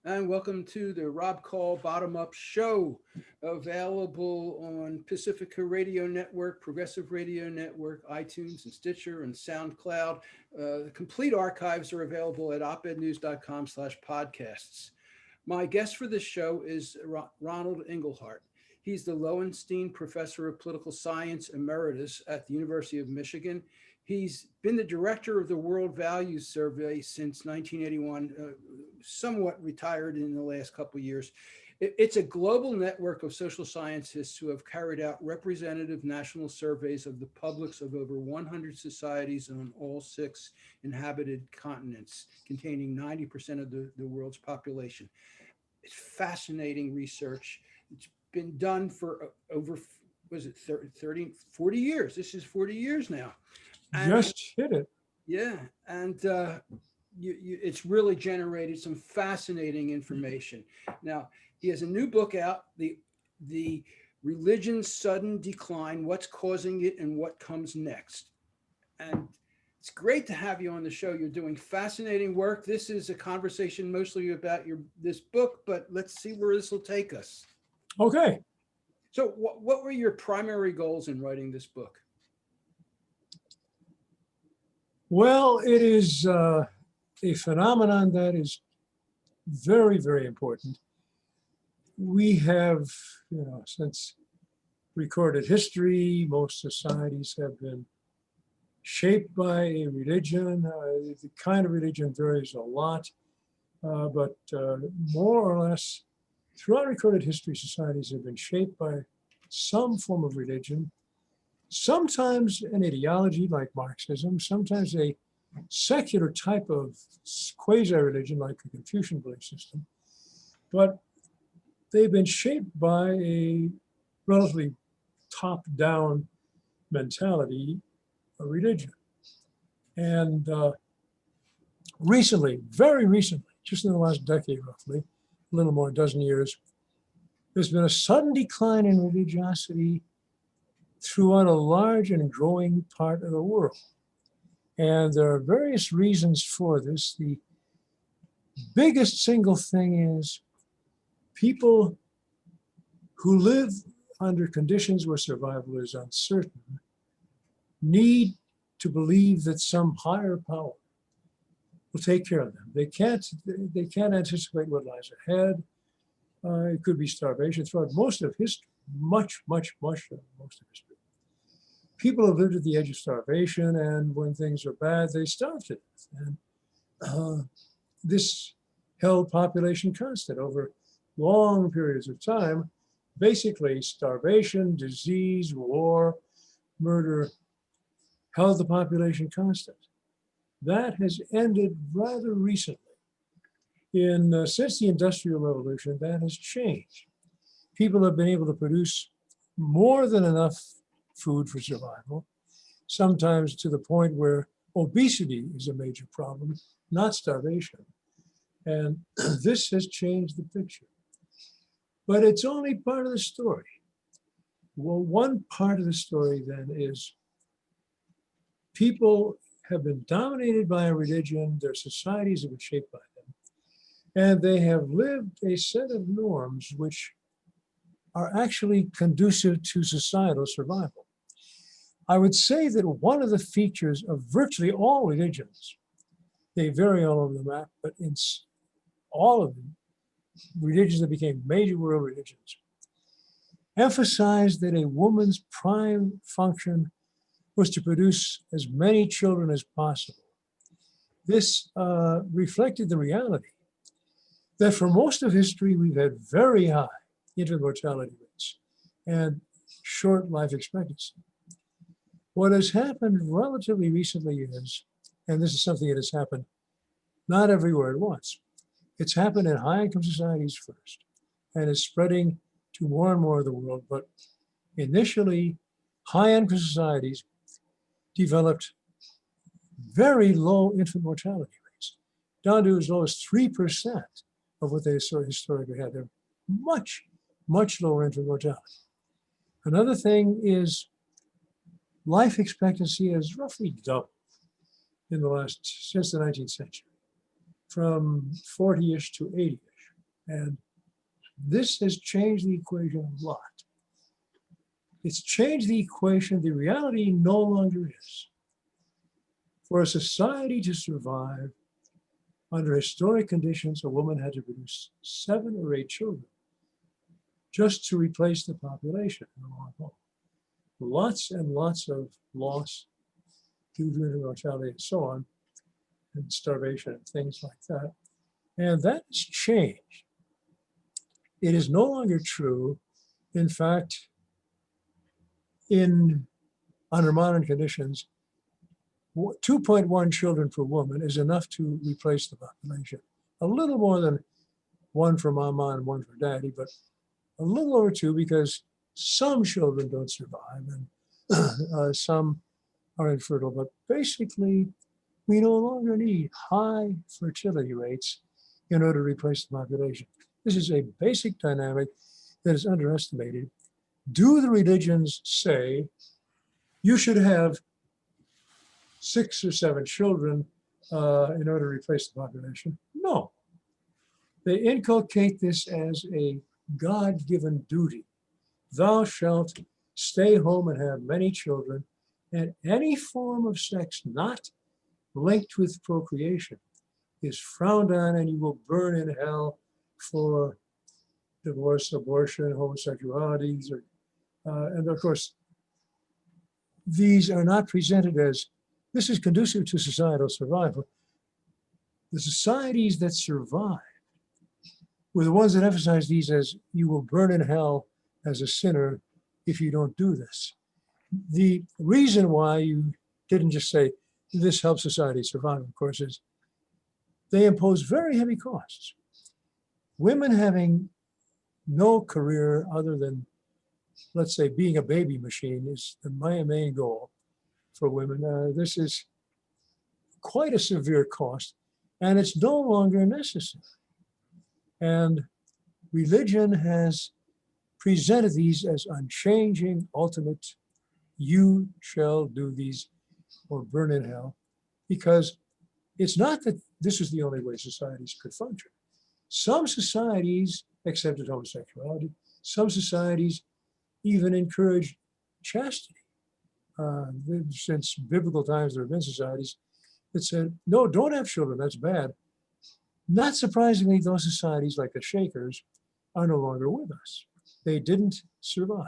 and welcome to the Rob Call Bottom Up Show, available on Pacifica Radio Network, Progressive Radio Network, iTunes, and Stitcher, and SoundCloud. The complete archives are available at opednews.com/podcasts. My guest for this show is Ronald Inglehart. He's the Lowenstein Professor of Political Science Emeritus at the University of Michigan. He's been the director of the World Values Survey since 1981, somewhat retired in the last couple of years. It's a global network of social scientists who have carried out representative national surveys of the publics of over 100 societies on all 6 inhabited continents, containing 90% of the world's population. It's fascinating research. It's been done for over, was it 30, 40 years? This is 40 years now. And Just hit it. yeah, and it's really generated some fascinating information. Now, he has a new book out, the Religion's Sudden Decline, What's Causing It and What Comes Next. And it's great to have you on the show. You're doing fascinating work. This is a conversation mostly about this book, but let's see where this will take us. Okay. So what were your primary goals in writing this book? Well, it is a phenomenon that is very, very important. We have, since recorded history, most societies have been shaped by a religion. The kind of religion varies a lot, but more or less throughout recorded history, societies have been shaped by some form of religion. Sometimes an ideology like Marxism, sometimes a secular type of quasi-religion like the Confucian belief system, but they've been shaped by a relatively top-down mentality, a religion. And recently, very recently, just in the last decade roughly, a little more, a dozen years, there's been a sudden decline in religiosity throughout a large and growing part of the world. And there are various reasons for this. The biggest single thing is people who live under conditions where survival is uncertain need to believe that some higher power will take care of them. They can't anticipate what lies ahead. It could be starvation throughout most of history, much of most of history. People have lived at the edge of starvation, and when things are bad, they starve to death. And this held population constant over long periods of time. Basically, starvation, disease, war, murder held the population constant. That has ended rather recently. Since the Industrial Revolution, that has changed. People have been able to produce more than enough food for survival, sometimes to the point where obesity is a major problem, not starvation. And this has changed the picture. But it's only part of the story. Well, one part of the story then is people have been dominated by a religion, their societies have been shaped by them, and they have lived a set of norms which are actually conducive to societal survival. I would say that one of the features of virtually all religions, they vary all over the map, but in all of them, religions that became major world religions, emphasized that a woman's prime function was to produce as many children as possible. This reflected the reality that for most of history, we've had very high infant mortality rates and short life expectancy. What has happened relatively recently is, and this is something that has happened not everywhere at once, it's happened in high-income societies first, and is spreading to more and more of the world. But initially, high-income societies developed very low infant mortality rates, down to as low as 3% of what they historically had. They're much, much lower infant mortality. Another thing is life expectancy has roughly doubled since the 19th century, from 40-ish to 80-ish. And this has changed the equation a lot. It's changed the equation. The reality no longer is for a society to survive under historic conditions, a woman had to produce 7 or 8 children just to replace the population in the long haul. Lots and lots of loss due to infant mortality and so on, and starvation and things like that. And that has changed. It is no longer true. In fact, under modern conditions, 2.1 children per woman is enough to replace the population. A little more than 1 for mama and 1 for daddy, but a little over 2 because some children don't survive and some are infertile. But basically, we no longer need high fertility rates in order to replace the population. This is a basic dynamic that is underestimated. Do the religions say you should have 6 or 7 children in order to replace the population? No. They inculcate this as a God-given duty. Thou shalt stay home and have many children, and any form of sex not linked with procreation is frowned on, and you will burn in hell for divorce, abortion, homosexuality. And of course, these are not presented as this is conducive to societal survival. The societies that survive were the ones that emphasize these as you will burn in hell as a sinner if you don't do this. The reason why you didn't just say this helps society survive, of course, is they impose very heavy costs. Women having no career other than, let's say, being a baby machine is my main goal for women. This is quite a severe cost, and it's no longer necessary. And religion has presented these as unchanging, ultimate, you shall do these or burn in hell, because it's not that this is the only way societies could function. Some societies accepted homosexuality. Some societies even encouraged chastity. Since biblical times, there have been societies that said, no, don't have children, that's bad. Not surprisingly, those societies like the Shakers are no longer with us. They didn't survive.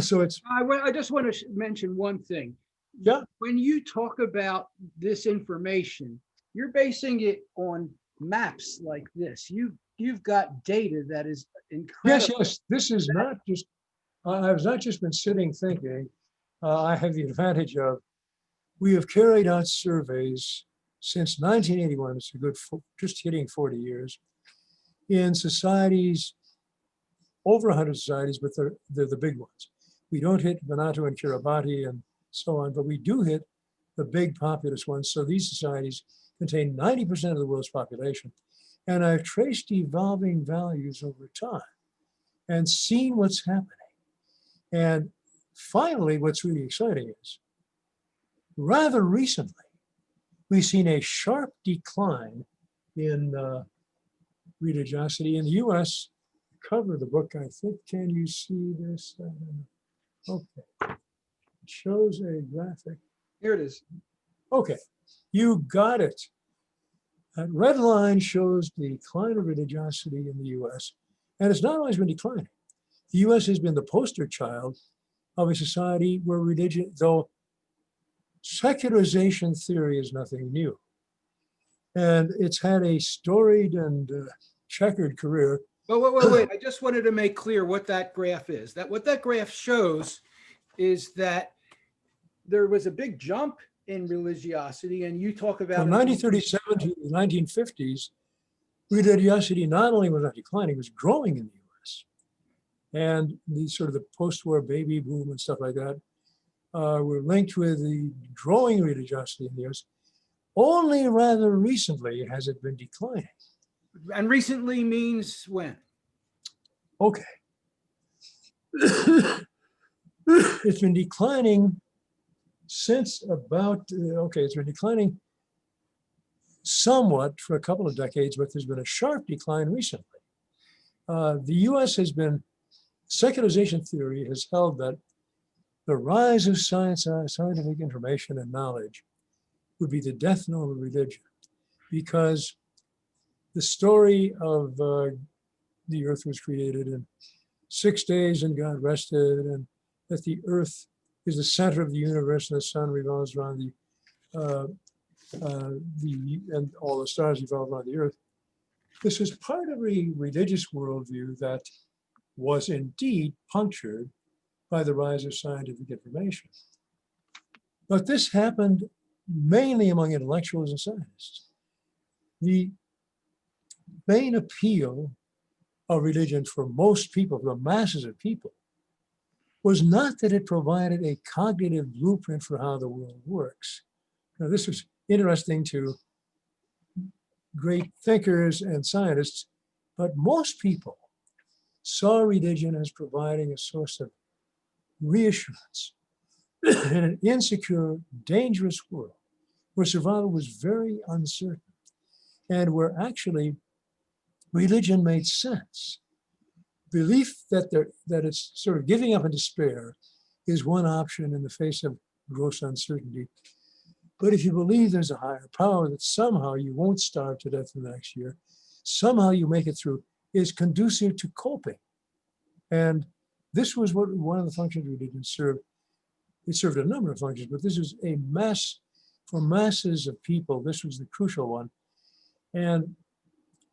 So it's. I just want to mention one thing. Yeah. When you talk about this information, you're basing it on maps like this. You've got data that is incredible. Yes. This is not just. I have not just been sitting thinking. I have the advantage of. We have carried out surveys since 1981. It's a good, just hitting 40 years, in societies, over 100 societies, but they're the big ones. We don't hit Vanuatu and Kiribati and so on, but we do hit the big populous ones. So these societies contain 90% of the world's population. And I've traced evolving values over time and seen what's happening. And finally, what's really exciting is, rather recently, we've seen a sharp decline in religiosity in the US. Cover of the book, I think, can you see this? Okay, it shows a graphic. Here it is. Okay, you got it. That red line shows the decline of religiosity in the US, and it's not always been declining. The US has been the poster child of a society where religion, though secularization theory is nothing new. And it's had a storied and checkered career. But wait. I just wanted to make clear what that graph is. What that graph shows is that there was a big jump in religiosity, and you talk about from 1937 to the 1950s, religiosity not only was not declining, it was growing in the US. And the sort of the post-war baby boom and stuff like that were linked with the growing religiosity in the US. Only rather recently has it been declining. And recently means when? Okay. It's been declining since about, it's been declining somewhat for a couple of decades, but there's been a sharp decline recently. The US has been, secularization theory has held that the rise of science, scientific information and knowledge would be the death knell of religion, because the story of the earth was created in 6 days and God rested, and that the earth is the center of the universe and the sun revolves around and all the stars revolve around the earth. This is part of a religious worldview that was indeed punctured by the rise of scientific information. But this happened mainly among intellectuals and scientists. The main appeal of religion for most people, for the masses of people, was not that it provided a cognitive blueprint for how the world works. Now, this was interesting to great thinkers and scientists, but most people saw religion as providing a source of reassurance in an insecure, dangerous world where survival was very uncertain and where actually religion made sense. Belief that it's sort of giving up in despair is one option in the face of gross uncertainty. But if you believe there's a higher power, that somehow you won't starve to death in the next year, somehow you make it through, is conducive to coping. And this was what one of the functions religion served. It served a number of functions, but this was a mass, for masses of people, this was the crucial one. And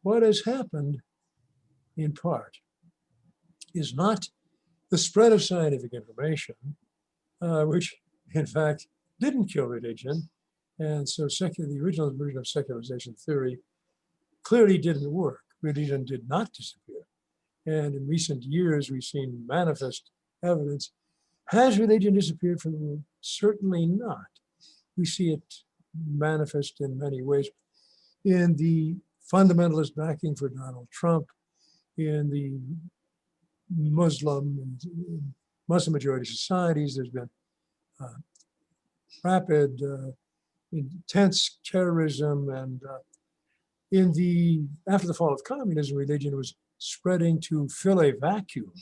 what has happened, in part, is not the spread of scientific information, which in fact didn't kill religion. And so the original version of secularization theory clearly didn't work. Religion did not disappear. And in recent years, we've seen manifest evidence. Has religion disappeared from the world? Certainly not. We see it manifest in many ways. In the fundamentalist backing for Donald Trump, in the Muslim majority societies, there's been rapid, intense terrorism, and after the fall of communism, religion was spreading to fill a vacuum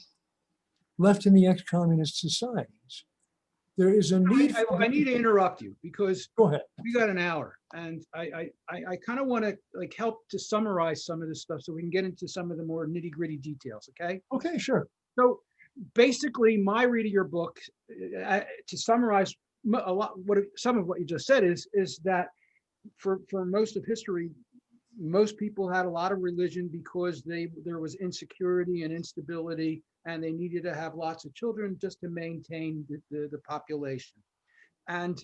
left in the ex-communist societies. There is a need. I need to interrupt you because Go ahead. we got an hour, and I kind of want to help to summarize some of this stuff so we can get into some of the more nitty-gritty details. Okay. Okay, sure. So basically, my read of your book, to summarize some of what you just said, is that for most of history, most people had a lot of religion because there was insecurity and instability, and they needed to have lots of children just to maintain the population. And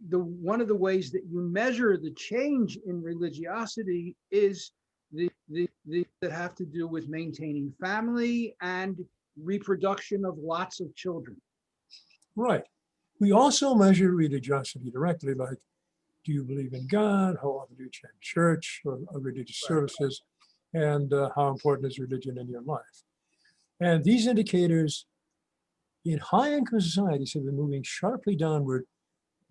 one of the ways that you measure the change in religiosity is that have to do with maintaining family and reproduction of lots of children. Right. We also measure religiosity directly, like, do you believe in God? How often do you attend church or religious services? And how important is religion in your life? And these indicators in high-income societies have been moving sharply downward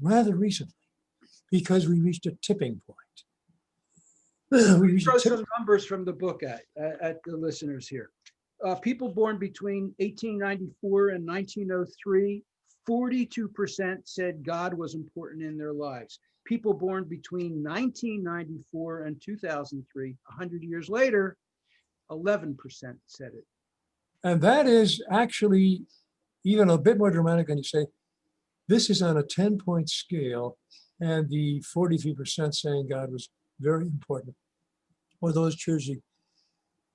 rather recently because we reached a tipping point. We throw some numbers from the book at the listeners here. People born between 1894 and 1903, 42% said God was important in their lives. People born between 1994 and 2003, 100 years later, 11% said it. And that is actually even a bit more dramatic than you say. This is on a 10-point scale, and the 43% saying God was very important, or those choosing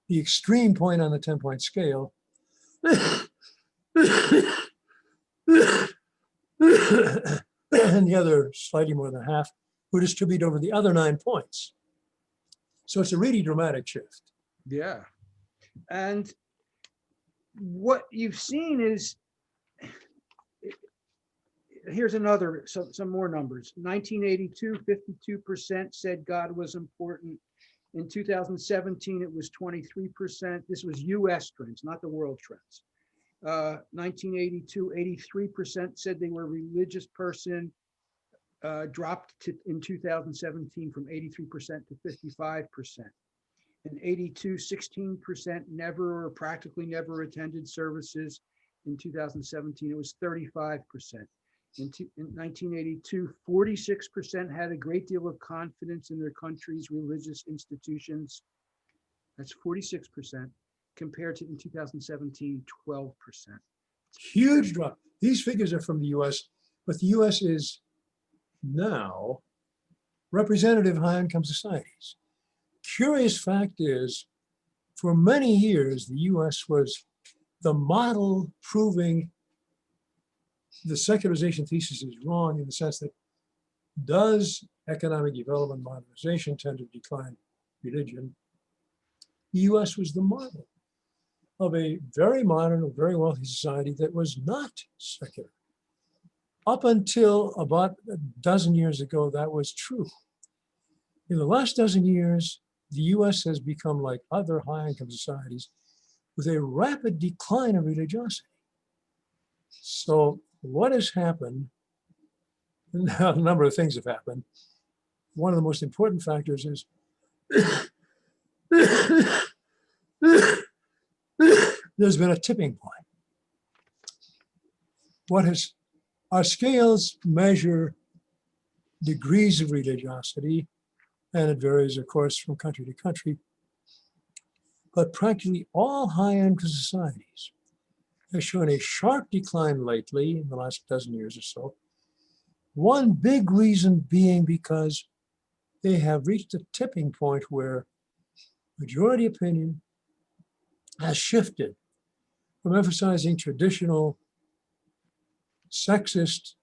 the extreme point on the 10-point scale. And the other, slightly more than half, were distributed over the other 9 points. So it's a really dramatic shift. Yeah. And what you've seen is, here's another, some more numbers. 1982, 52% said God was important. In 2017, it was 23%. This was US trends, not the world trends. 1982, 83% said they were a religious person, dropped in 2017 from 83% to 55%. In 82, 16% never or practically never attended services. In 2017, it was 35%. In 1982, 46% had a great deal of confidence in their country's religious institutions. That's 46%, compared to in 2017, 12%. Huge drop. These figures are from the US, but the US is now representative of high-income societies. Curious fact is, for many years, the US was the model proving the secularization thesis is wrong in the sense that does economic development modernization tend to decline religion? The US was the model of a very modern, very wealthy society that was not secular. Up until about a dozen years ago, that was true. In the last dozen years, the US has become like other high-income societies with a rapid decline of religiosity. So what has happened? A number of things have happened. One of the most important factors is there's been a tipping point. Our scales measure degrees of religiosity, and it varies, of course, from country to country. But practically all high-income societies have shown a sharp decline lately in the last dozen years or so. One big reason being because they have reached a tipping point where majority opinion has shifted from emphasizing traditional sexist,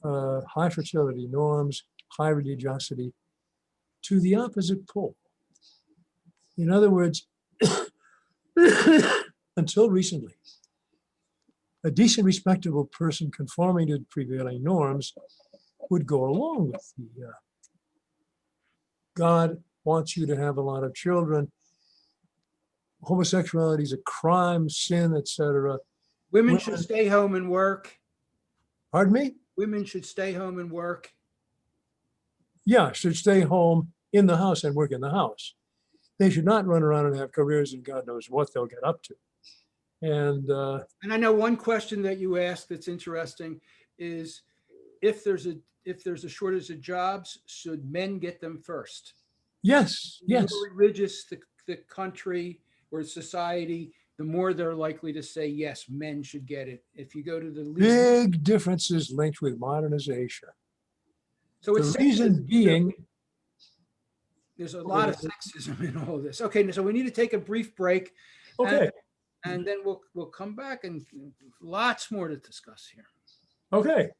high fertility norms, high religiosity, to the opposite pole. In other words, until recently, a decent, respectable person conforming to prevailing norms would go along with the God wants you to have a lot of children, homosexuality is a crime, sin, etc. Women should stay home and work. Pardon me? Women should stay home and work. Yeah, should stay home in the house and work in the house. They should not run around and have careers and God knows what they'll get up to. And I know one question that you asked that's interesting is if there's a shortage of jobs, should men get them first? yes, The yes. more religious the country or society, the more they're likely to say, yes, men should get it. If you go to the least, Big differences linked with modernization. so it's The reason being, there's a lot of sexism in all this. Okay, so we need to take a brief break. okay, And then we'll come back and lots more to discuss here. okay.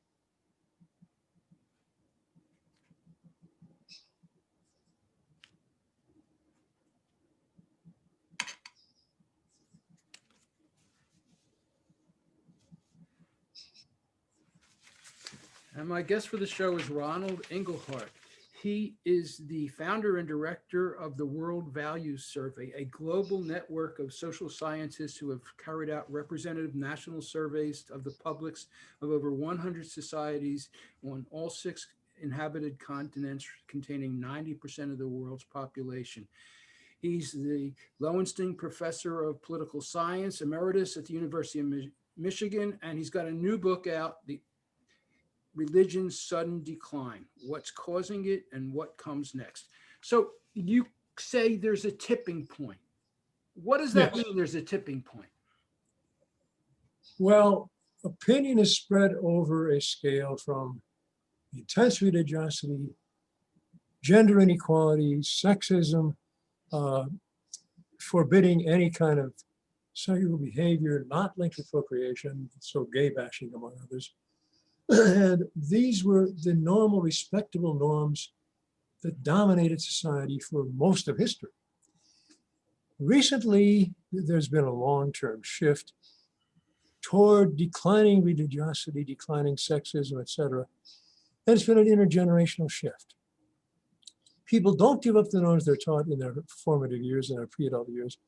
And my guest for the show is Ronald Inglehart. He is the founder and director of the World Values Survey, a global network of social scientists who have carried out representative national surveys of the publics of over 100 societies on all 6 inhabited continents, containing 90% of the world's population. He's the Lowenstein Professor of Political Science, emeritus at the University of Michigan, and he's got a new book out, The Religion's Sudden Decline, What's Causing It and What Comes Next. So you say there's a tipping point. What does that mean, there's a tipping point? Well, opinion is spread over a scale from intense religiosity, gender inequality, sexism, forbidding any kind of sexual behavior not linked with procreation, so gay bashing among others. And these were the normal, respectable norms that dominated society for most of history. Recently, there's been a long-term shift toward declining religiosity, declining sexism, etc. And it's been an intergenerational shift. People don't give up the norms they're taught in their formative years and their pre-adult years.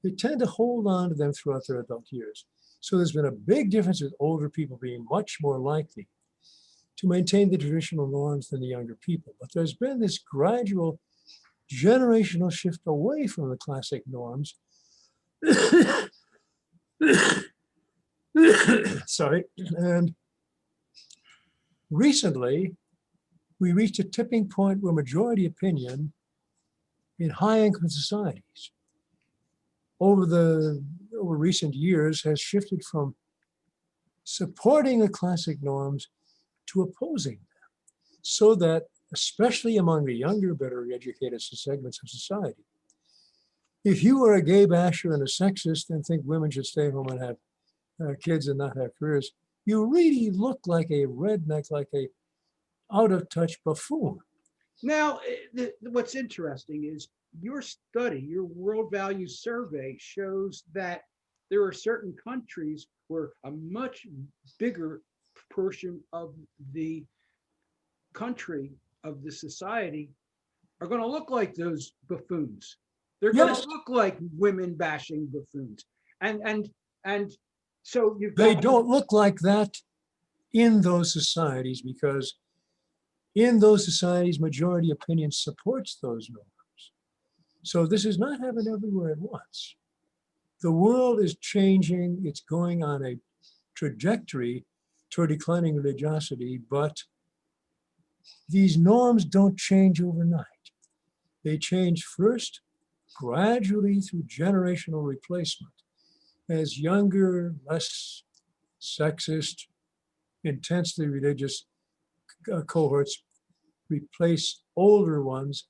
They tend to hold on to them throughout their adult years. So there's been a big difference with older people being much more likely to maintain the traditional norms than the younger people. But there's been this gradual generational shift away from the classic norms. Sorry. And recently, we reached a tipping point where majority opinion in high-income societies over recent years has shifted from supporting the classic norms to opposing them, so that especially among the younger, better educated segments of society, if you are a gay basher and a sexist and think women should stay home and have kids and not have careers, you really look like a redneck, like a out-of-touch buffoon. Now, what's interesting is your study, your world values survey shows that there are certain countries where a much bigger portion of the country, of the society, are going to look like those buffoons. They're going Yes, to look like women bashing buffoons. And so you've they got, don't look like that in those societies, because in those societies, majority opinion supports those norms. So this is not happening everywhere at once. The world is changing. It's going on a trajectory toward declining religiosity, but these norms don't change overnight. They change first, gradually through generational replacement, as younger, less sexist, intensely religious cohorts replace older ones.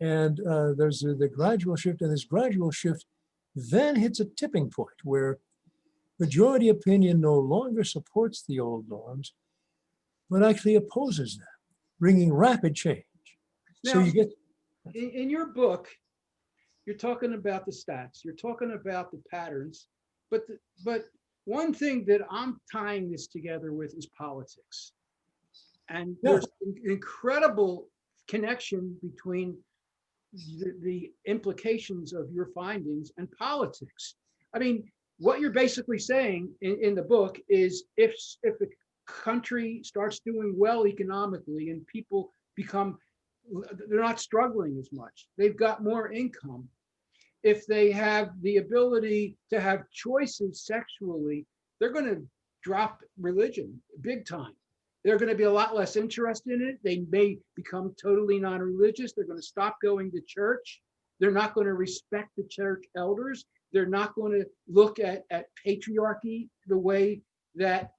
And there's the gradual shift, and this gradual shift then hits a tipping point where majority opinion no longer supports the old norms, but actually opposes them, bringing rapid change. So now, you get, in your book, you're talking about the stats, you're talking about the patterns, but one thing that I'm tying this together with is politics. And yeah, there's an incredible connection between the implications of your findings and politics. I mean, what you're basically saying in the book is if a country starts doing well economically and people become, they're not struggling as much, they've got more income, if they have the ability to have choices sexually, they're going to drop religion big time. They're going to be a lot less interested in it. They may become totally non-religious. They're going to stop going to church. They're not going to respect the church elders. They're not going to look at patriarchy the way that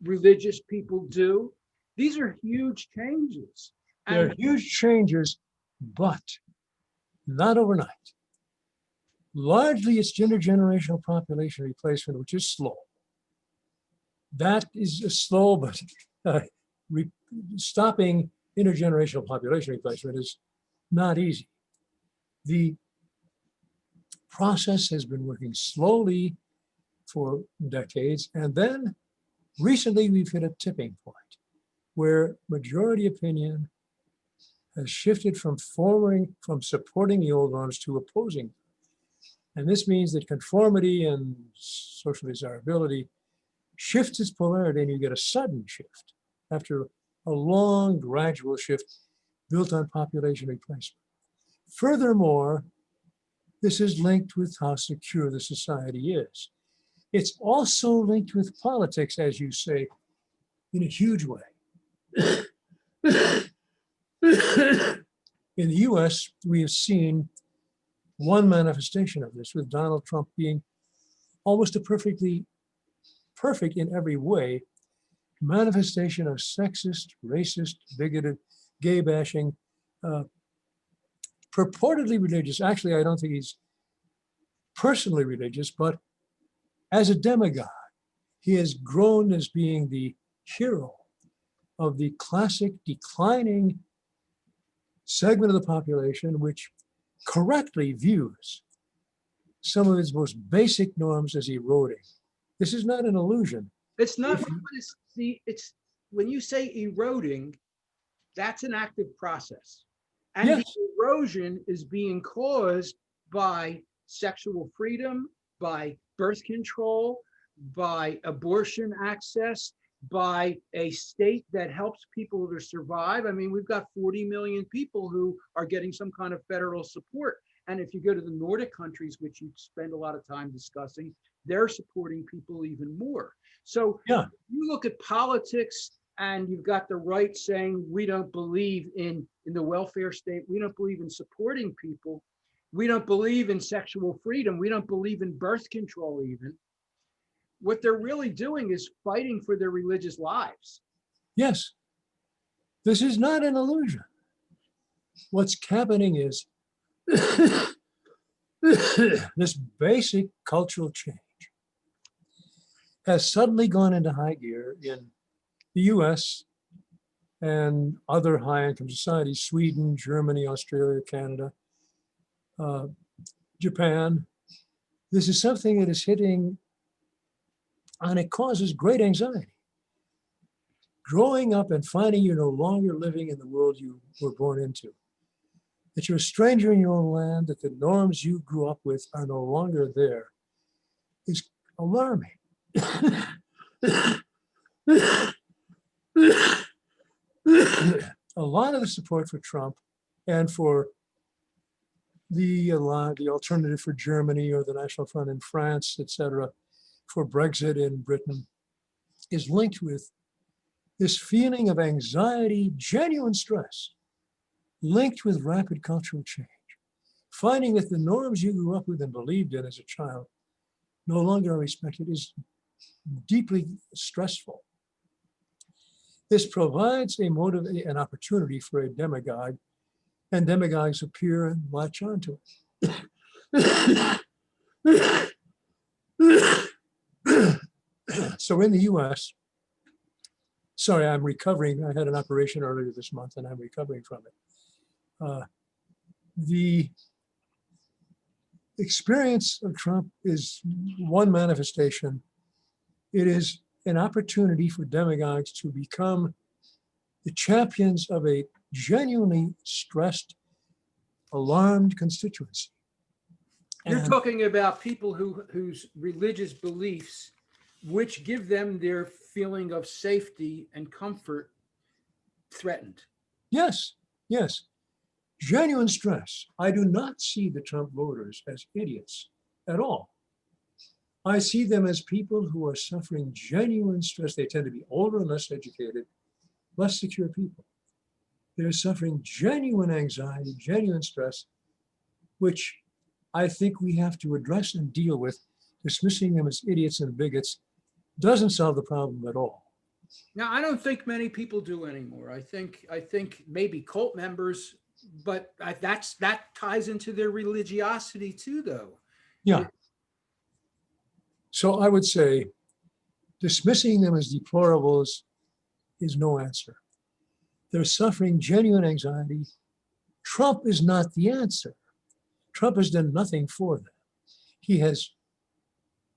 religious people do. These are huge changes. there are And huge changes, but not overnight. Largely, it's intergenerational population replacement, which is slow. That is slow, but stopping intergenerational population replacement is not easy. The process has been working slowly for decades, and then recently we've hit a tipping point where majority opinion has shifted from supporting the old norms to opposing them. And this means that conformity and social desirability shifts its polarity, and you get a sudden shift after a long gradual shift built on population replacement. Furthermore, this is linked with how secure the society is. It's also linked with politics, as you say, in a huge way. In the US, we have seen one manifestation of this, with Donald Trump being almost a perfect in every way manifestation of sexist, racist, bigoted, gay bashing, purportedly religious. Actually, I don't think he's personally religious, but as a demigod, he has grown as being the hero of the classic declining segment of the population, which correctly views some of its most basic norms as eroding. This is not an illusion. it's not, it's when you say eroding, that's an active process. And the Yes, erosion is being caused by sexual freedom, by birth control, by abortion access, by a state that helps people to survive. I mean, we've got 40 million people who are getting some kind of federal support. And if you go to the Nordic countries, which you spend a lot of time discussing, they're supporting people even more. So Yeah. you look at politics, and you've got the right saying, we don't believe in the welfare state. We don't believe in supporting people. We don't believe in sexual freedom. We don't believe in birth control even. What they're really doing is fighting for their religious lives. Yes. This is not an illusion. What's happening is this basic cultural change has suddenly gone into high gear in the US and other high-income societies, Sweden, Germany, Australia, Canada, Japan. This is something that is hitting, and it causes great anxiety. Growing up and finding you're no longer living in the world you were born into, that you're a stranger in your own land, that the norms you grew up with are no longer there, is alarming. A lot of the support for Trump and for the alternative for Germany or the National Front in France, et cetera, for Brexit in Britain, is linked with this feeling of anxiety, genuine stress, linked with rapid cultural change. Finding that the norms you grew up with and believed in as a child no longer are respected is deeply stressful. This provides an opportunity for a demagogue, and demagogues appear and latch onto it. So in the US, sorry, I'm recovering. I had an operation earlier this month and I'm recovering from it. The experience of Trump is one manifestation. It is an opportunity for demagogues to become the champions of a genuinely stressed, alarmed constituency. You're talking about people whose religious beliefs, which give them their feeling of safety and comfort, threatened. Yes, yes. Genuine stress. I do not see the Trump voters as idiots at all. I see them as people who are suffering genuine stress. They tend to be older and less educated, less secure people. They're suffering genuine anxiety, genuine stress, which I think we have to address and deal with. Dismissing them as idiots and bigots doesn't solve the problem at all. Now, I don't think many people do anymore. I think maybe cult members, but that ties into their religiosity too, though. Yeah. So I would say dismissing them as deplorables is no answer. They're suffering genuine anxiety. Trump is not the answer. Trump has done nothing for them. He has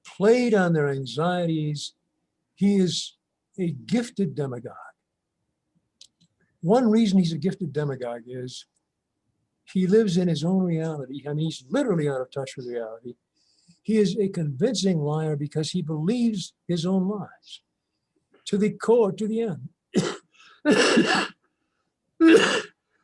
played on their anxieties. He is a gifted demagogue. One reason he's a gifted demagogue is he lives in his own reality. I mean, he's literally out of touch with reality. He is a convincing liar because he believes his own lies to the core, to the end.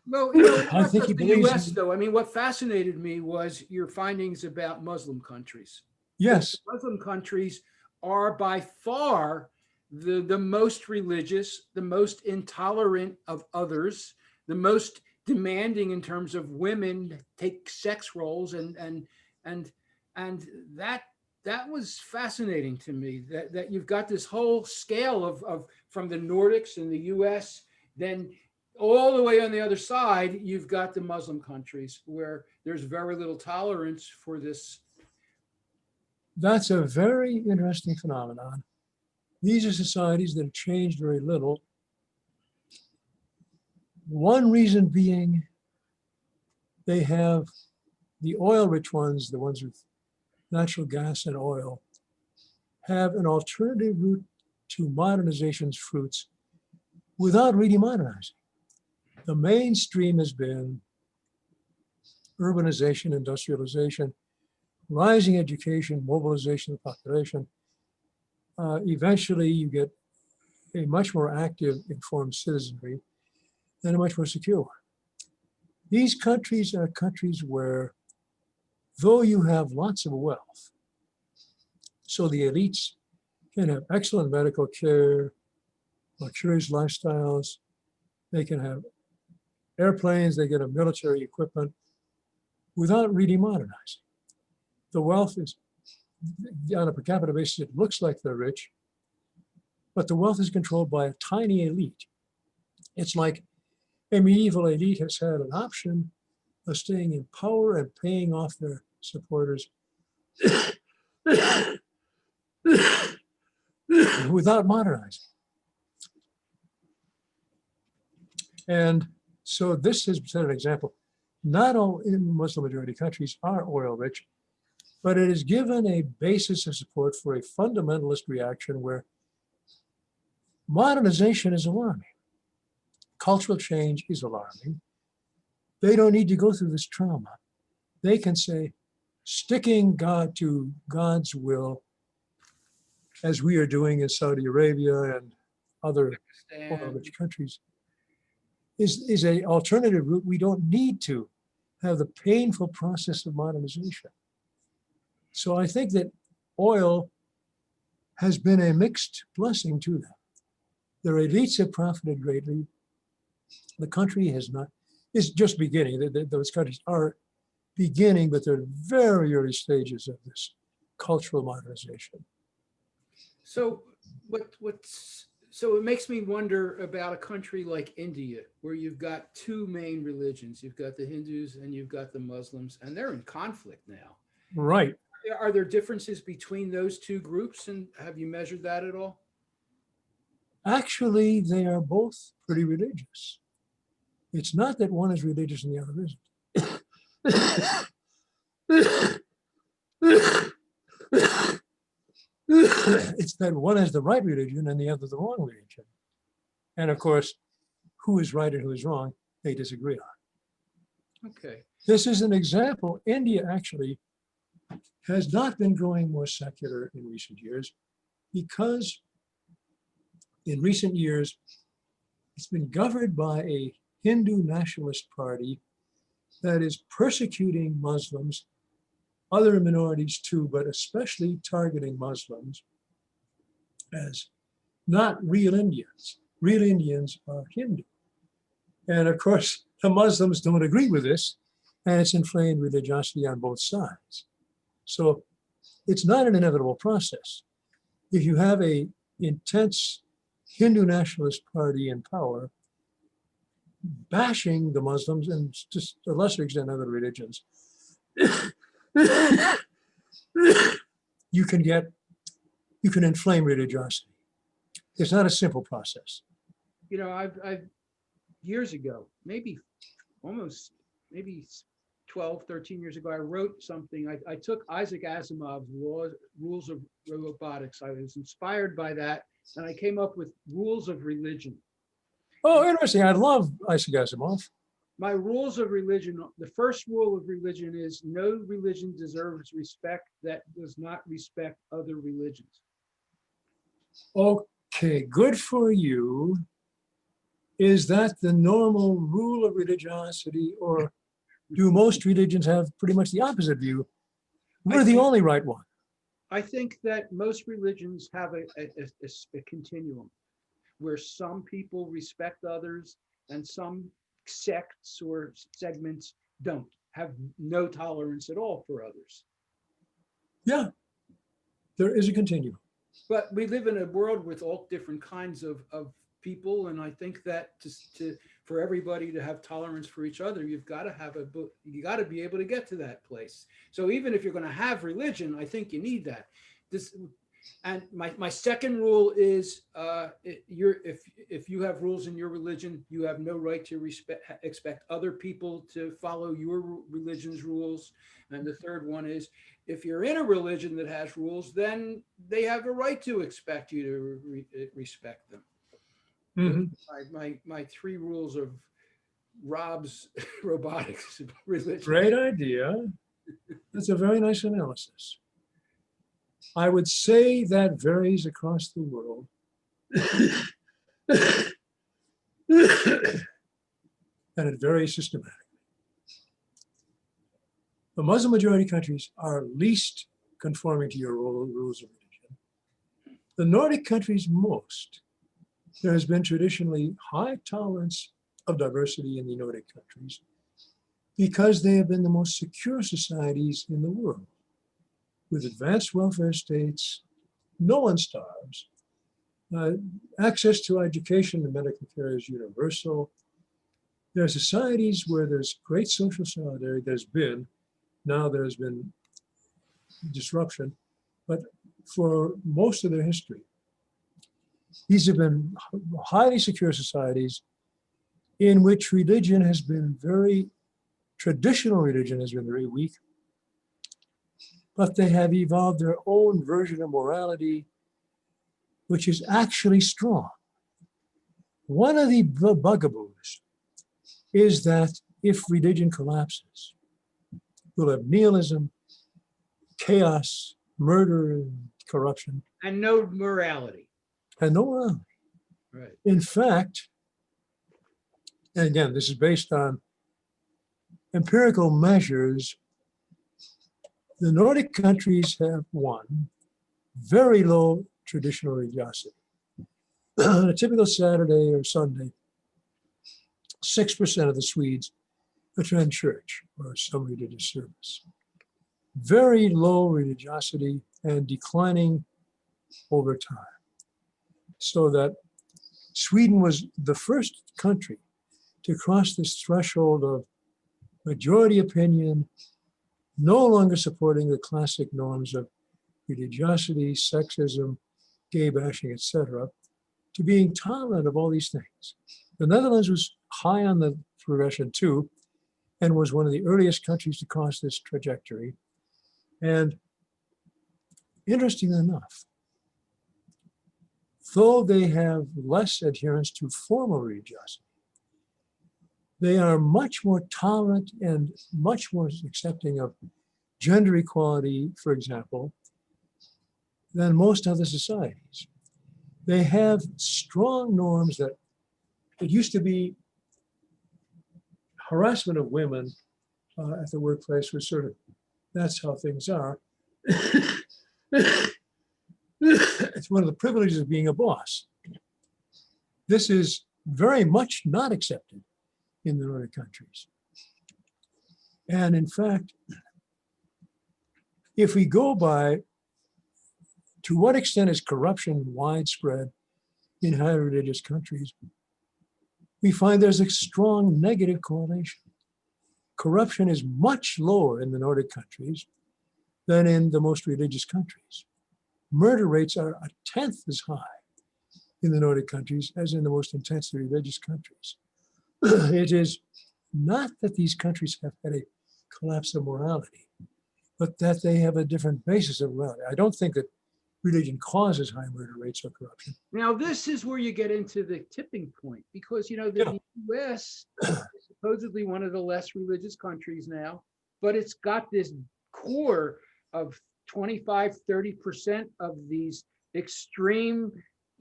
Well, I think he the believes U.S. though. I mean, what fascinated me was your findings about Muslim countries. Yes. Muslim countries are by far the most religious, the most intolerant of others, the most demanding in terms of women take sex roles, and that was fascinating to me. That you've got this whole scale of from the Nordics and the U.S. then all the way on the other side, you've got the Muslim countries where there's very little tolerance for this. That's a very interesting phenomenon. These are societies that have changed very little. One reason being they have the oil-rich ones, the ones with natural gas and oil, have an alternative route to modernization's fruits without really modernizing. The mainstream has been urbanization, industrialization, rising education, mobilization of the population. Eventually you get a much more active, informed citizenry and a much more secure one. These countries are countries where, though you have lots of wealth, so the elites can have excellent medical care, luxurious lifestyles, they can have airplanes, they can have military equipment without really modernizing. The wealth is, on a per capita basis, it looks like they're rich, but the wealth is controlled by a tiny elite. It's like a medieval elite has had an option of staying in power and paying off their supporters without modernizing. And so this has set an example. Not all in Muslim majority countries are oil rich, but it has given a basis of support for a fundamentalist reaction where modernization is alarming. Cultural change is alarming. They don't need to go through this trauma. They can say, sticking God to God's will, as we are doing in Saudi Arabia and other oil-rich countries, is an alternative route. We don't need to have the painful process of modernization. So I think that oil has been a mixed blessing to them. Their elites have profited greatly. The country has not, it's just beginning. Those countries are beginning, but they're very early stages of this cultural modernization. So so it makes me wonder about a country like India, where you've got two main religions. You've got the Hindus and you've got the Muslims, and they're in conflict now. Right. Are there differences between those two groups, and have you measured that at all? Actually, they are both pretty religious. It's not that one is religious and the other isn't. It's that one has the right religion and the other the wrong religion. And of course, who is right and who is wrong, they disagree on. Okay. This is an example. India actually has not been growing more secular in recent years because in recent years, it's been governed by a Hindu nationalist party that is persecuting Muslims, other minorities too, but especially targeting Muslims as not real Indians. Real Indians are Hindu. And of course, the Muslims don't agree with this, and it's inflamed religiosity on both sides. So it's not an inevitable process. If you have an intense Hindu nationalist party in power, bashing the Muslims and just to a lesser extent other religions, you can inflame religiosity. It's not a simple process. You know, I've years ago, maybe 12, 13 years ago, I wrote something. I took Isaac Asimov's Rules of Robotics. I was inspired by that, and I came up with Rules of Religion. Oh, interesting. I love Isaac Asimov. My rules of religion, the first rule of religion is no religion deserves respect that does not respect other religions. Okay, good for you. Is that the normal rule of religiosity, or do most religions have pretty much the opposite view? We're the only right one. I think that most religions have a continuum where some people respect others and some sects or segments don't, have no tolerance at all for others. Yeah, there is a continuum. But we live in a world with all different kinds of people, and I think that for everybody to have tolerance for each other, you got to be able to get to that place. So even if you're going to have religion, I think you need that. And my second rule is if you have rules in your religion, you have no right to expect other people to follow your religion's rules. And the third one is if you're in a religion that has rules, then they have a right to expect you to respect them. Mm-hmm. My three rules of Rob's robotics religion. Great idea. That's a very nice analysis. I would say that varies across the world. And it varies systematically. The Muslim majority countries are least conforming to your rules of religion. The Nordic countries most. There has been traditionally high tolerance of diversity in the Nordic countries because they have been the most secure societies in the world, with advanced welfare states. No one starves. Access to education and medical care is universal. There are societies where there's great social solidarity. Now there's been disruption, but for most of their history, these have been highly secure societies in which religion has been traditional religion has been very weak, but they have evolved their own version of morality, which is actually strong. One of the bugaboos is that if religion collapses, we'll have nihilism, chaos, murder, and corruption. And no morality. And no morality. Right. In fact, and again, this is based on empirical measures, the Nordic countries have very low traditional religiosity. On a typical Saturday or Sunday, 6% of the Swedes attend church or some religious service. Very low religiosity and declining over time. So that Sweden was the first country to cross this threshold of majority opinion, no longer supporting the classic norms of religiosity, sexism, gay bashing, etc., to being tolerant of all these things. The Netherlands was high on the progression too, and was one of the earliest countries to cross this trajectory. And interestingly enough, though they have less adherence to formal religiosity, they are much more tolerant and much more accepting of gender equality, for example, than most other societies. They have strong norms that it used to be harassment of women at the workplace was sort of, that's how things are. It's one of the privileges of being a boss. This is very much not accepted in the Nordic countries. And in fact, if we go by to what extent is corruption widespread in high religious countries, we find there's a strong negative correlation. Corruption is much lower in the Nordic countries than in the most religious countries. Murder rates are 1/10 as high in the Nordic countries as in the most intensely religious countries. It is not that these countries have had a collapse of morality, but that they have a different basis of morality. I don't think that religion causes high murder rates or corruption. Now, this is where you get into the tipping point, because, the US is supposedly one of the less religious countries now, but it's got this core of 25, 30% of these extreme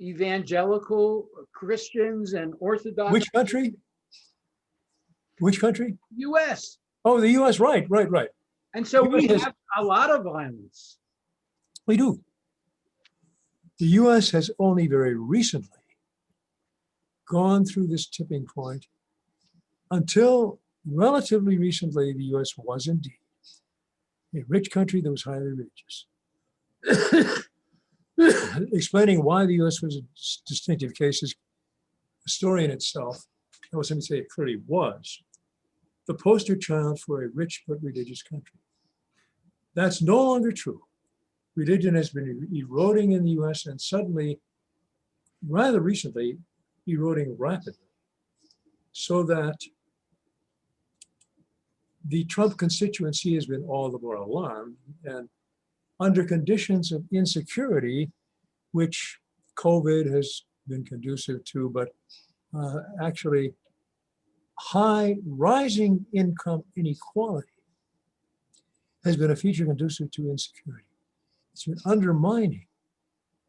evangelical Christians and Orthodox. Which country? Which country? US. Oh, the US, right. And so we have a lot of violence. We do. The US has only very recently gone through this tipping point. Until relatively recently, the US was indeed a rich country that was highly religious. Explaining why the US was a distinctive case is a story in itself. I was going to say it clearly was the poster child for a rich but religious country. That's no longer true. Religion has been eroding in the US and suddenly, rather recently, eroding rapidly, so that the Trump constituency has been all the more alarmed, and under conditions of insecurity, which COVID has been conducive to, but actually high rising income inequality has been a feature conducive to insecurity. It's been undermining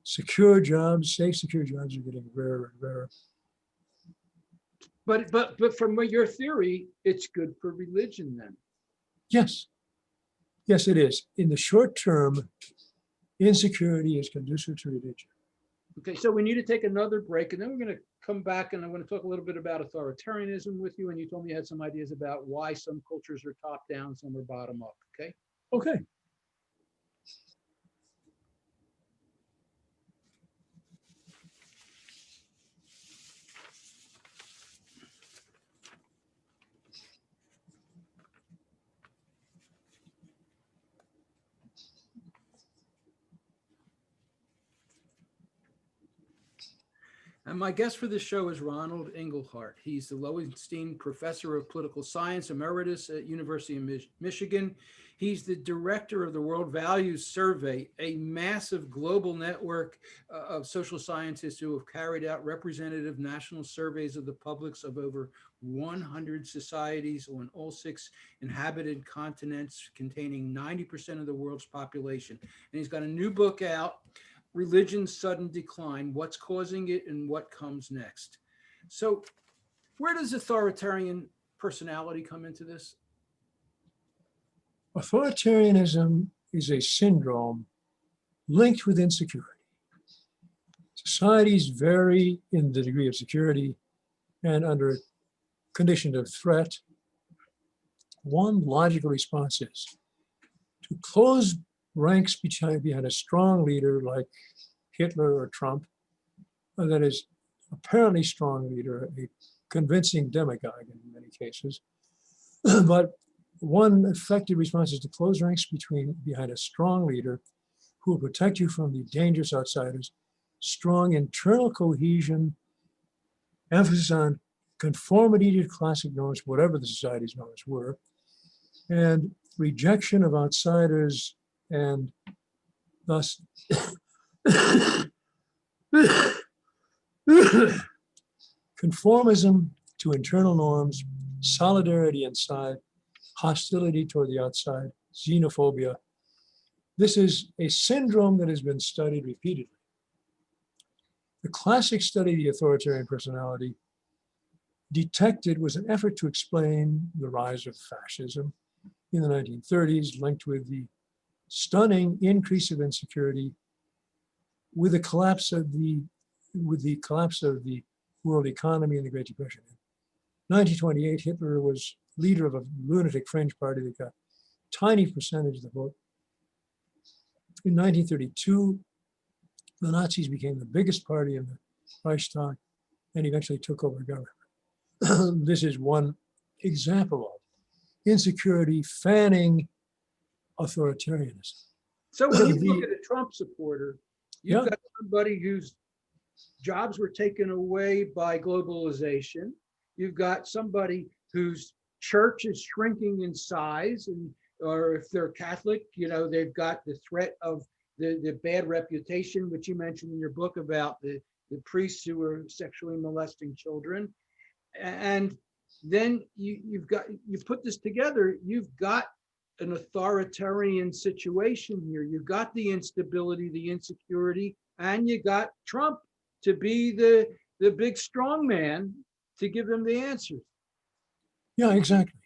secure jobs, safe, secure jobs are getting rarer and rarer. But from your theory, it's good for religion then. Yes, yes, it is. In the short term, insecurity is conducive to religion. Okay, so we need to take another break, and then we're going to come back and I'm going to talk a little bit about authoritarianism with you. And you told me you had some ideas about why some cultures are top down, some are bottom up. Okay. Okay. And my guest for this show is Ronald Inglehart. He's the Lowenstein Professor of Political Science, Emeritus at University of Michigan. He's the director of the World Values Survey, a massive global network of social scientists who have carried out representative national surveys of the publics of over 100 societies on all 6 inhabited continents, containing 90% of the world's population. And he's got a new book out, Religion's Sudden Decline, What's Causing It and What Comes Next. So where does authoritarian personality come into this? Authoritarianism is a syndrome linked with insecurity. Societies vary in the degree of security and under conditions of threat. One logical response is to close ranks behind a strong leader like Hitler or Trump, that is apparently strong leader, a convincing demagogue in many cases. But one effective response is to close ranks behind a strong leader who will protect you from the dangerous outsiders, strong internal cohesion, emphasis on conformity to classic norms, whatever the society's norms were, and rejection of outsiders, and thus conformism to internal norms, solidarity inside, hostility toward the outside, xenophobia. This is a syndrome that has been studied repeatedly. The classic study of the authoritarian personality was an effort to explain the rise of fascism in the 1930s, linked with the stunning increase of insecurity with the collapse of the world economy in the Great Depression. In 1928, Hitler was leader of a lunatic fringe party that got a tiny percentage of the vote. In 1932, the Nazis became the biggest party in the Reichstag and eventually took over government. This is one example of insecurity fanning authoritarianism. So when you look at a Trump supporter, you've got somebody whose jobs were taken away by globalization. You've got somebody whose church is shrinking in size, and or if they're Catholic, they've got the threat of the bad reputation, which you mentioned in your book about the priests who were sexually molesting children. And then you put this together, you've got an authoritarian situation here. You've got the instability, the insecurity, and you got Trump to be the big strong man to give them the answers. Yeah, exactly.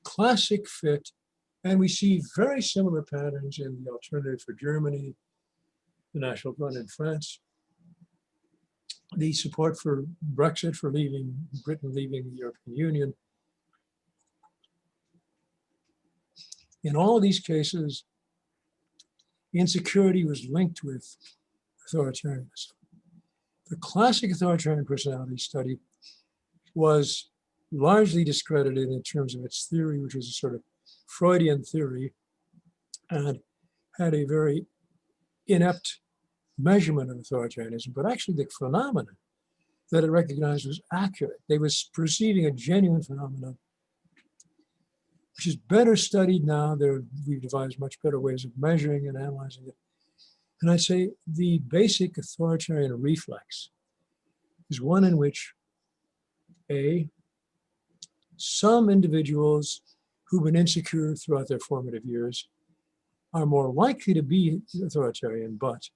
Classic fit. And we see very similar patterns in the Alternative for Germany, the National Front in France, the support for Brexit, for Britain leaving the European Union. In all of these cases, insecurity was linked with authoritarianism. The classic authoritarian personality study was largely discredited in terms of its theory, which was a sort of Freudian theory, and had a very inept measurement of authoritarianism, but actually the phenomenon that it recognized was accurate. They was perceiving a genuine phenomenon, which is better studied now. We've devised much better ways of measuring and analyzing it. And I'd say the basic authoritarian reflex is one in which some individuals who've been insecure throughout their formative years are more likely to be authoritarian, but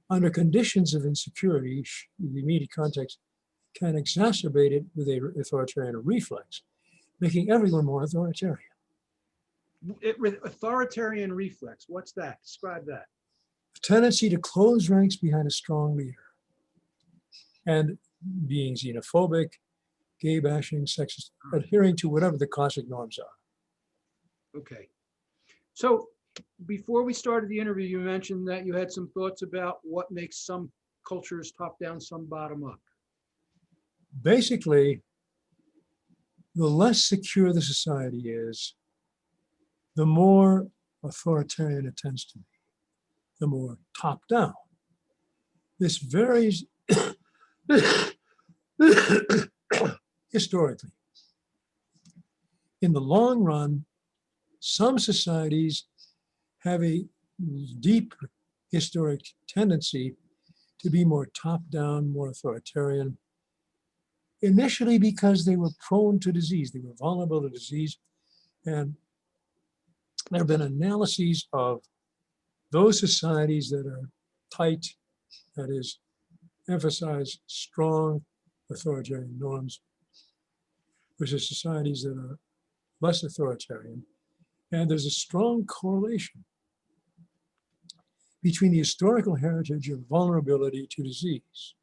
under conditions of insecurity, the immediate context can exacerbate it with a authoritarian reflex, making everyone more authoritarian. Authoritarian reflex, what's that? Describe that. A tendency to close ranks behind a strong leader and being xenophobic, gay bashing, sexist, adhering to whatever the classic norms are. Okay. So before we started the interview, you mentioned that you had some thoughts about what makes some cultures top down, some bottom up. Basically, the less secure the society is, the more authoritarian it tends to be, the more top down. This varies historically. In the long run, some societies have a deep historic tendency to be more top down, more authoritarian, initially because they were prone to disease, they were vulnerable to disease. And there have been analyses of those societies that are tight, that is, emphasize strong authoritarian norms, versus societies that are less authoritarian. And there's a strong correlation between the historical heritage of vulnerability to disease.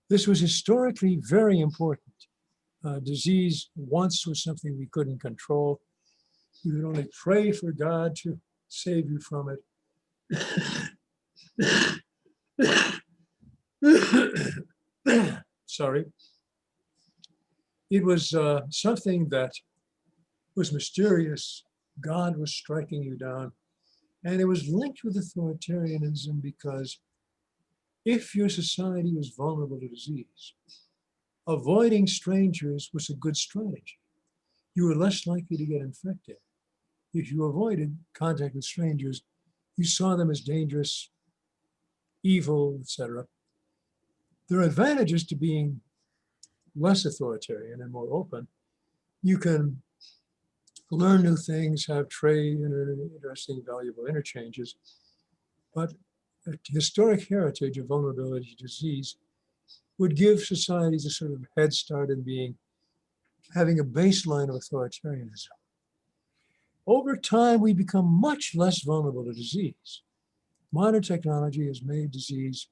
This was historically very important. Disease once was something we couldn't control. You could only pray for God to save you from it. Sorry. It was something that was mysterious. God was striking you down. And it was linked with authoritarianism because if your society was vulnerable to disease, avoiding strangers was a good strategy. You were less likely to get infected. If you avoided contact with strangers, you saw them as dangerous, evil, etc. There are advantages to being less authoritarian and more open. You can learn new things, have trade and interesting, valuable interchanges. But a historic heritage of vulnerability to disease would give societies a sort of head start in having a baseline of authoritarianism. Over time, we become much less vulnerable to disease. Modern technology has made disease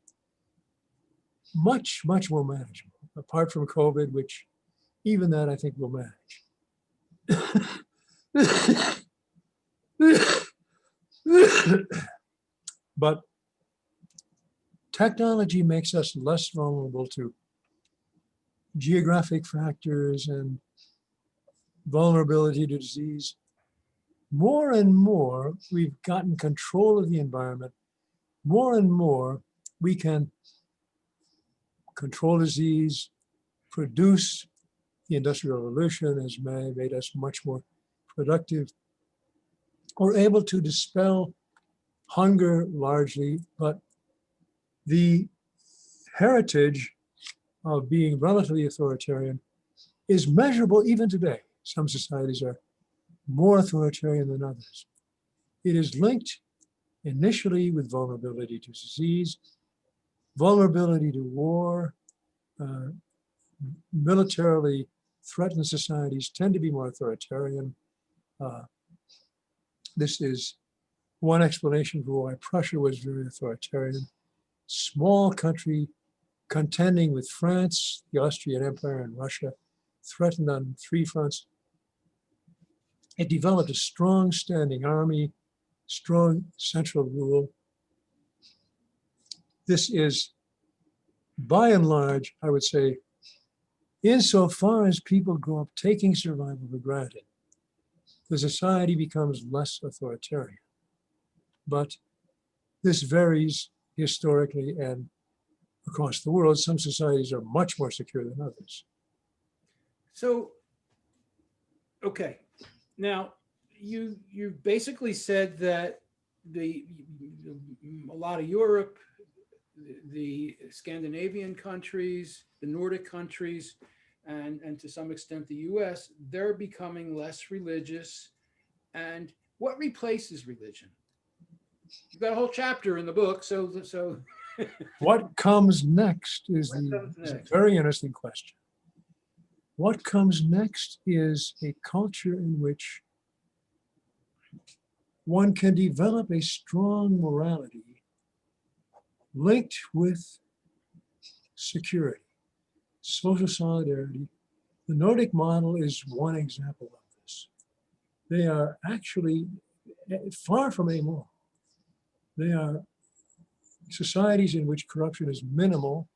much, much more manageable, apart from COVID, which even that I think we'll manage. But technology makes us less vulnerable to geographic factors and vulnerability to disease. More and more, we've gotten control of the environment. More and more, we can control disease, produce. The Industrial Revolution has made us much more productive. We're able to dispel hunger largely, but the heritage of being relatively authoritarian is measurable even today. Some societies are more authoritarian than others. It is linked initially with vulnerability to disease, vulnerability to war. Militarily threatened societies tend to be more authoritarian. This is one explanation for why Prussia was very authoritarian. Small country contending with France, the Austrian Empire, and Russia, threatened on three fronts. It developed a strong standing army, strong central rule. This is, by and large, I would say, insofar as people grow up taking survival for granted, the society becomes less authoritarian. But this varies historically and across the world. Some societies are much more secure than others. So, okay. Now, you basically said that a lot of Europe, the Scandinavian countries, the Nordic countries, and to some extent the US, they're becoming less religious. And what replaces religion? You've got a whole chapter in the book, so What comes next is what comes is a next? very interesting question. What comes next is a culture in which one can develop a strong morality linked with security, social solidarity. The Nordic model is one example of this. They are actually far from amoral. They are societies in which corruption is minimal.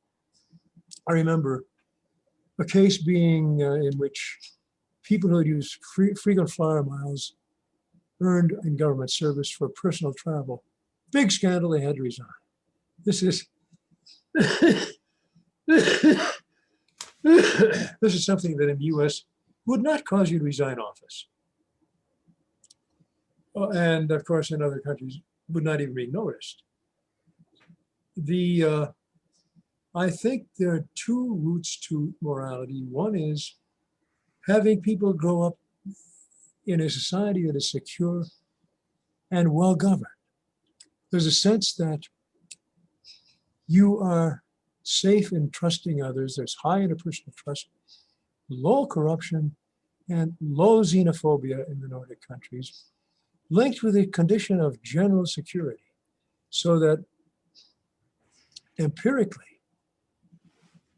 I remember a case being in which people who had used frequent flyer miles earned in government service for personal travel. Big scandal, they had to resign. This is this is something that in the US would not cause you to resign office. And of course, in other countries would not even be noticed. I think there are two routes to morality. One is having people grow up in a society that is secure and well governed. There's a sense that you are safe in trusting others. There's high interpersonal trust, low corruption, and low xenophobia in the Nordic countries, linked with a condition of general security, so that empirically,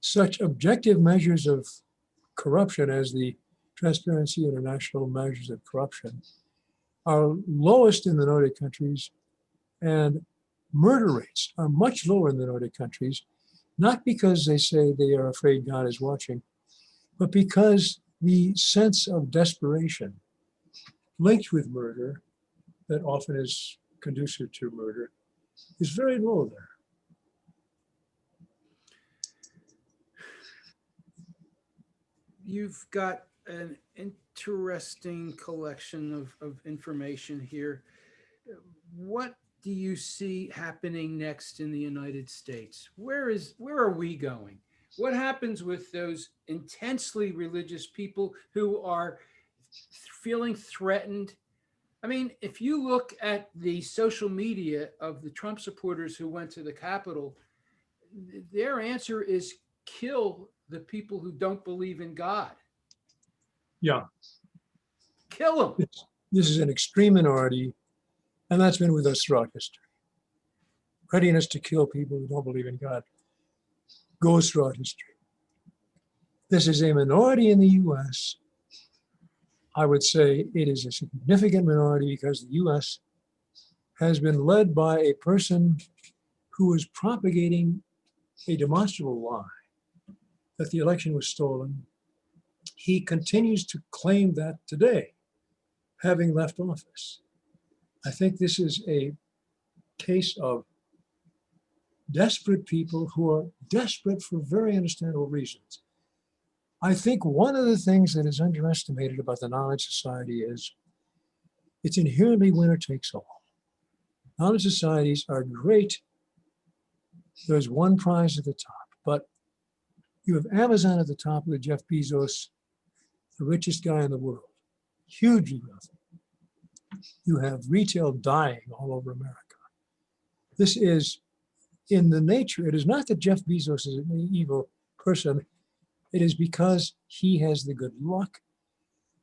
such objective measures of corruption as the Transparency International measures of corruption are lowest in the Nordic countries, and murder rates are much lower in the Nordic countries, not because they say they are afraid God is watching, but because the sense of desperation linked with murder, that often is conducive to murder, is very low there. You've got an interesting collection of information here. What do you see happening next in the United States? Where are we going? What happens with those intensely religious people who are feeling threatened? I mean, if you look at the social media of the Trump supporters who went to the Capitol, their answer is kill the people who don't believe in God. Yeah, Kill them. this is an extreme minority, and that's been with us throughout history. Readiness to kill people who don't believe in God goes throughout history. This is a minority in the US. I would say it is a significant minority because the US has been led by a person who is propagating a demonstrable lie that the election was stolen. He continues to claim that today, having left office. I think this is a case of desperate people who are desperate for very understandable reasons. I think one of the things that is underestimated about the knowledge society is it's inherently winner takes all. Knowledge societies are great. There's one prize at the top, but you have Amazon at the top with Jeff Bezos, the richest guy in the world, hugely wealthy. You have retail dying all over America. This is in the nature. It is not that Jeff Bezos is an evil person. It is because he has the good luck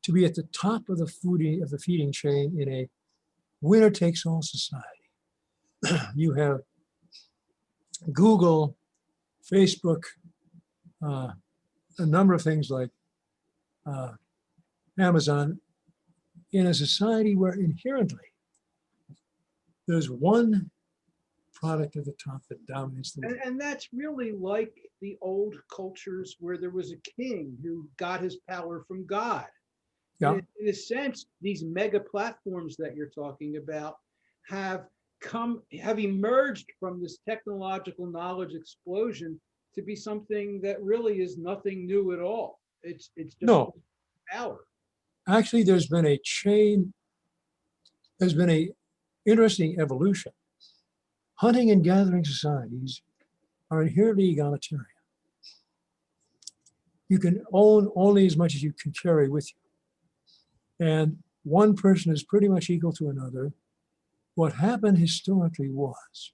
to be at the top of the feeding chain in a winner takes all society. You have Google, Facebook, a number of things like Amazon, in a society where inherently there's one product at the top that dominates the world. And that's really like the old cultures where there was a king who got his power from God. Yeah. In a sense, these mega platforms that you're talking about have emerged from this technological knowledge explosion to be something that really is nothing new at all. It's just No, power. actually, there's been a interesting evolution. Hunting and gathering societies are inherently egalitarian. You can own only as much as you can carry with you. And one person is pretty much equal to another. What happened historically was,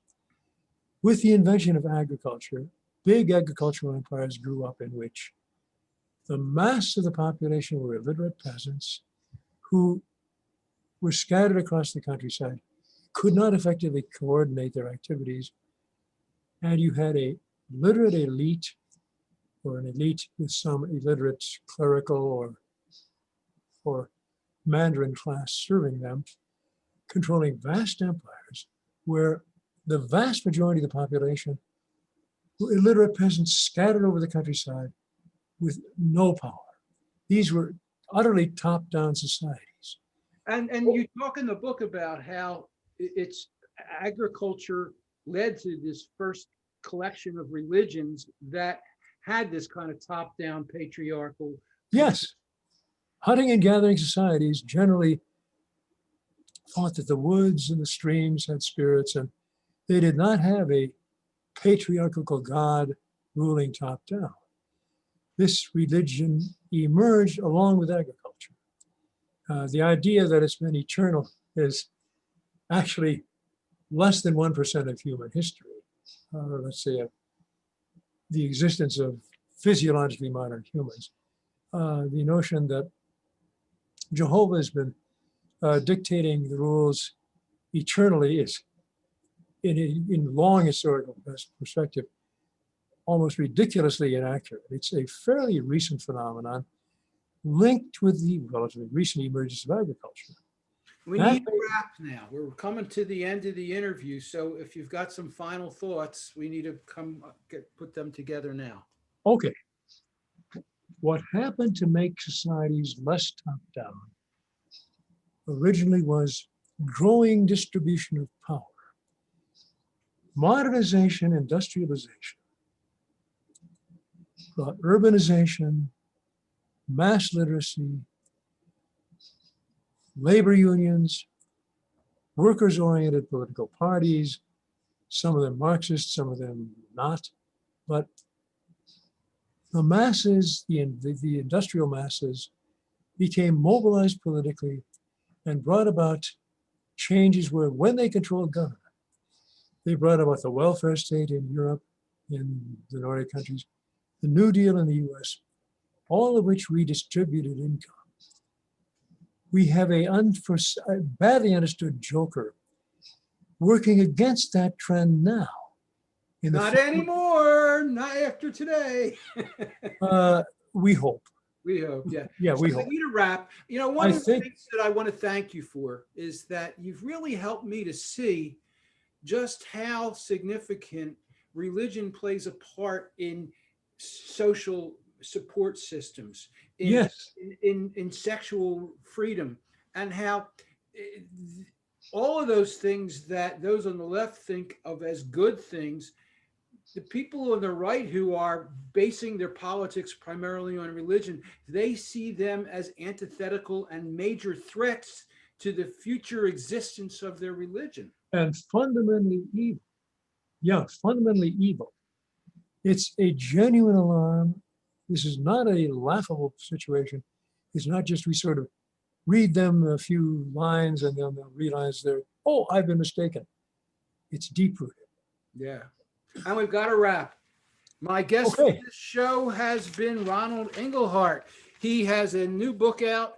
with the invention of agriculture, big agricultural empires grew up in which the mass of the population were illiterate peasants who were scattered across the countryside, could not effectively coordinate their activities, and you had a literate elite, or an elite with some illiterate clerical or Mandarin class serving them, controlling vast empires where the vast majority of the population were illiterate peasants scattered over the countryside with no power. These were utterly top-down societies. And you talk in the book about how it's agriculture led to this first collection of religions that had this kind of top-down patriarchal. Yes, hunting and gathering societies generally thought that the woods and the streams had spirits, and they did not have a patriarchal God ruling top down. This religion emerged along with agriculture. The idea that it's been eternal is actually less than 1% of human history. Let's say the existence of physiologically modern humans. The notion that Jehovah has been dictating the rules eternally is, in long historical perspective, almost ridiculously inaccurate. It's a fairly recent phenomenon linked with the relatively recent emergence of agriculture. We need to wrap now. We're coming to the end of the interview. So if you've got some final thoughts, we need to put them together now. Okay. What happened to make societies less top-down originally was growing distribution of power. Modernization, industrialization, urbanization, mass literacy, labor unions, workers-oriented political parties, some of them Marxist, some of them not, but the masses, the industrial masses, became mobilized politically and brought about changes where, when they controlled government, they brought about the welfare state in Europe, in the Nordic countries, the New Deal in the US, all of which redistributed income. We have a badly understood joker working against that trend now. Not anymore, not after today. We hope. We hope, yeah. Yeah, so we hope. We need to wrap. You know, one of the things that I want to thank you for is that you've really helped me to see just how significant religion plays a part in social support systems, in sexual freedom, and how all of those things that those on the left think of as good things, the people on the right who are basing their politics primarily on religion, they see them as antithetical and major threats to the future existence of their religion. And fundamentally evil. Yeah, fundamentally evil. It's a genuine alarm. This is not a laughable situation. It's not just we sort of read them a few lines and then they'll realize oh, I've been mistaken. It's deep-rooted. Yeah. And we've got to wrap. My guest for this show has been Ronald Inglehart. He has a new book out,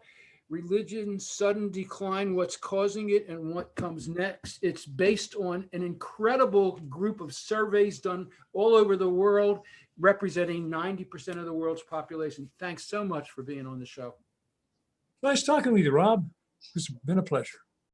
Religion's Sudden Decline, What's Causing It and What Comes Next. It's based on an incredible group of surveys done all over the world, representing 90% of the world's population. Thanks so much for being on the show. Nice talking with you, Rob. It's been a pleasure.